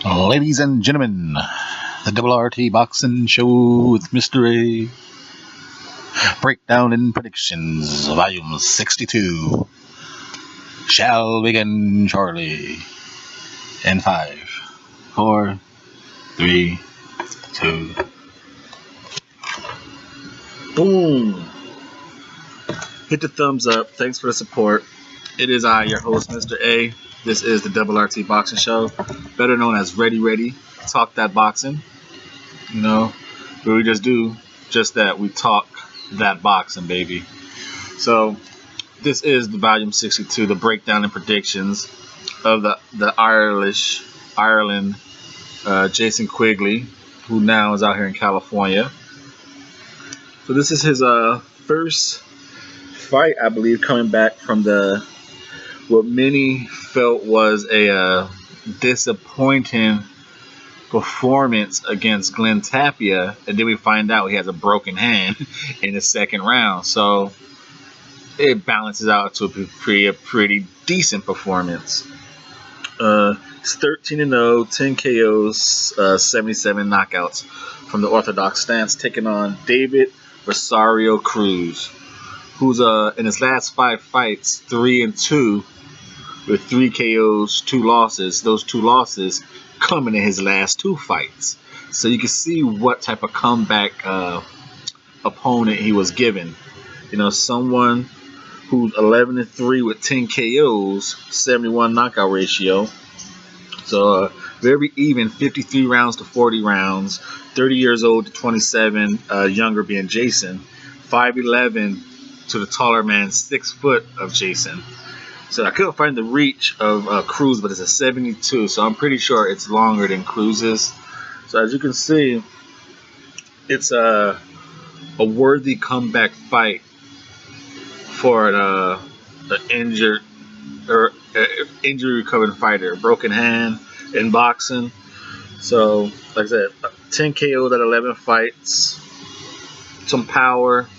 Ladies and gentlemen, the RT Boxing Show with Mr. A. Breakdown and Predictions, Volume 62. Shall begin shortly. In 5, 4, 3, 2. Boom! Hit the thumbs up. Thanks for the support. It is I, your host, Mr. A. This is the RT Boxing Show, better known as Ready, Talk That Boxing. You know, where we just do just that. We talk that boxing, baby. So, this is the Volume 62, the breakdown and predictions of the Ireland Jason Quigley, who now is out here in California. So this is his first fight, I believe, coming back from what many felt was a disappointing performance against Glenn Tapia, and then we find out he has a broken hand in the second round. So it balances out to a pretty decent performance. It's 13-0, 10 KOs, 77 knockouts from the orthodox stance, taking on David Rosario Cruz, who's in his last 5 fights 3-2 with 3 KOs, 2 losses. Those 2 losses coming in his last 2 fights. So you can see what type of comeback opponent he was given. You know, someone who's 11-3 with 10 KOs, 71 knockout ratio. So very even, 53 rounds to 40 rounds, 30 years old to 27, younger being Jason, 5'11" to the taller man, 6 foot of Jason. So I couldn't find the reach of Cruz, but it's a 72, so I'm pretty sure it's longer than Cruz's. So as you can see, it's a worthy comeback fight for an injury recovered fighter, broken hand in boxing. So, like I said, 10 KOs at 11 fights, some power.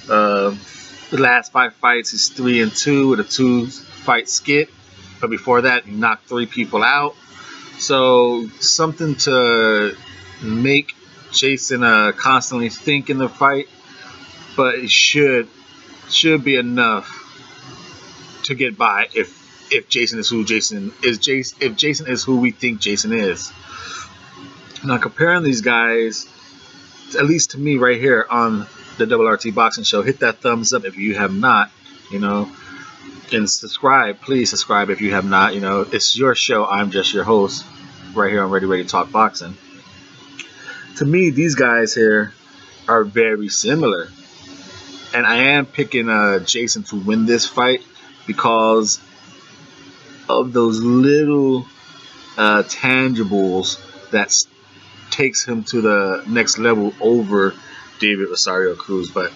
The last 5 fights, he's 3-2 with a 2-fight skit, but before that, he knocked 3 people out. So, something to make Jason constantly think in the fight, but it should be enough to get by if Jason is who Jason is. If Jason is who we think Jason is. Now, comparing these guys, at least to me right here on the RT Boxing Show, hit that thumbs up if you have not, and subscribe. Please subscribe if you have not. It's your show. I'm just your host right here on Ready to Talk Boxing. To me, these guys here are very similar, and I am picking Jason to win this fight because of those little tangibles that takes him to the next level over David Rosario Cruz. But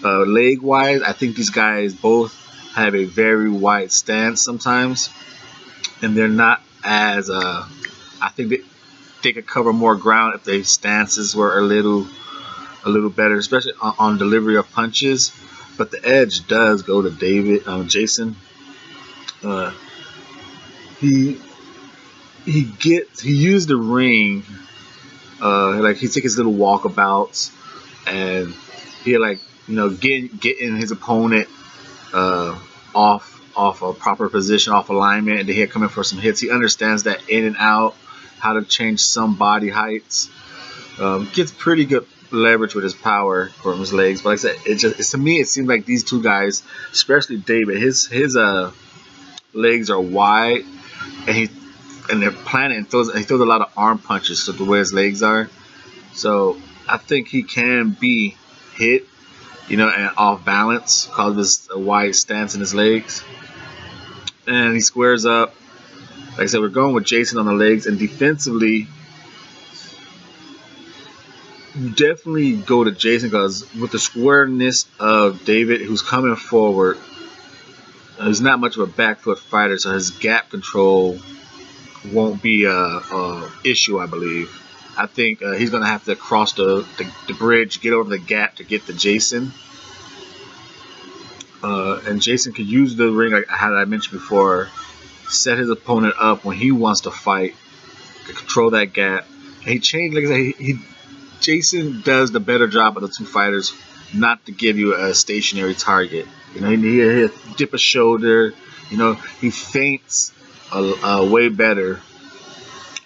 leg wise, I think these guys both have a very wide stance sometimes, and they're not as I think they could cover more ground if their stances were a little better, especially on delivery of punches. But the edge does go to Jason. He used the ring, like he took his little walkabouts, and he getting his opponent off a proper position, off alignment, and then he'll come in for some hits. He understands that in and out, how to change some body heights. Gets pretty good leverage with his power from his legs. But like I said, to me it seems like these two guys, especially David, his legs are wide, and they're planted, and he throws a lot of arm punches to the way his legs are. So I think he can be hit, and off balance because of his wide stance in his legs. And he squares up. Like I said, we're going with Jason on the legs, and defensively, you definitely go to Jason because with the squareness of David, who's coming forward, he's not much of a back foot fighter, so his gap control won't be a issue, I believe. I think he's going to have to cross the bridge, get over the gap to get to Jason. And Jason could use the ring, like how I mentioned before, set his opponent up when he wants to fight, control that gap. And he changed, like I said, Jason does the better job of the two fighters not to give you a stationary target. You know, he'll dip a shoulder. You know, he feints way better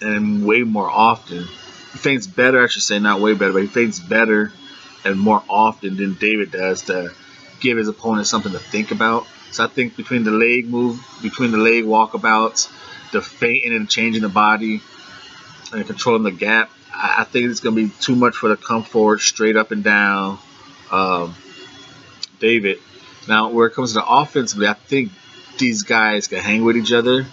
and way more often. He feints better, I should say, not way better, but he feints better and more often than David does to give his opponent something to think about. So I think between the leg walkabouts, the feinting and changing the body, and controlling the gap, I think it's going to be too much for the come forward, straight up and down David. Now, where it comes to the offensively, I think these guys can hang with each other.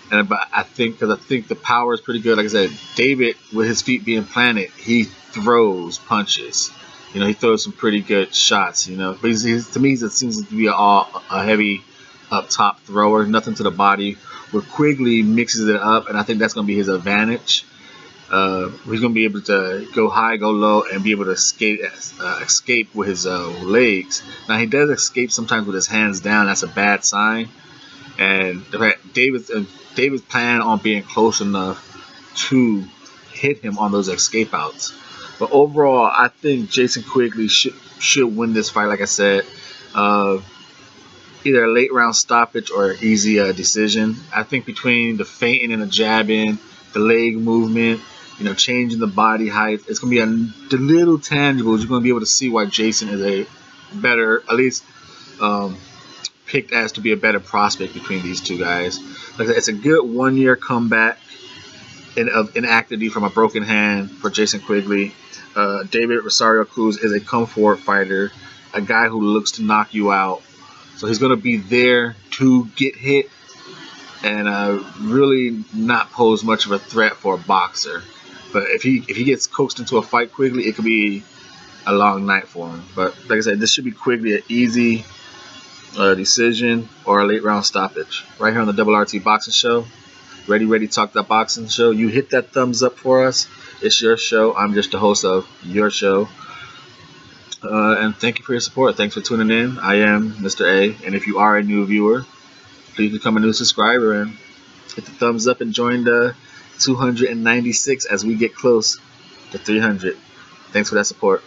But I think the power is pretty good. Like I said, David, with his feet being planted, he throws punches. You know, he throws some pretty good shots. You know, but to me, it seems to be a heavy up top thrower, nothing to the body. Where Quigley mixes it up, and I think that's going to be his advantage. He's going to be able to go high, go low, and be able to escape with his legs. Now, he does escape sometimes with his hands down. That's a bad sign. And David's planning on being close enough to hit him on those escape outs. But overall, I think Jason Quigley should win this fight. Like I said, either a late round stoppage or an easy decision. I think between the feinting and the jabbing, the leg movement, you know, changing the body height, it's going to be the little tangibles. You're going to be able to see why Jason is a better, at least picked as to be a better prospect between these two guys. Like I said, it's a good 1 year comeback of inactivity from a broken hand for Jason Quigley. David Rosario Cruz is a come forward fighter, a guy who looks to knock you out. So he's going to be there to get hit and really not pose much of a threat for a boxer. But if he gets coaxed into a fight quickly, it could be a long night for him. But like I said, this should be Quigley an easy decision or a late round stoppage. Right here on the Double RT Boxing Show. Ready, talk that boxing show. You hit that thumbs up for us. It's your show. I'm just the host of your show. And thank you for your support. Thanks for tuning in. I am Mr. A. And if you are a new viewer, please become a new subscriber and hit the thumbs up and join the 296 as we get close to 300. Thanks for that support.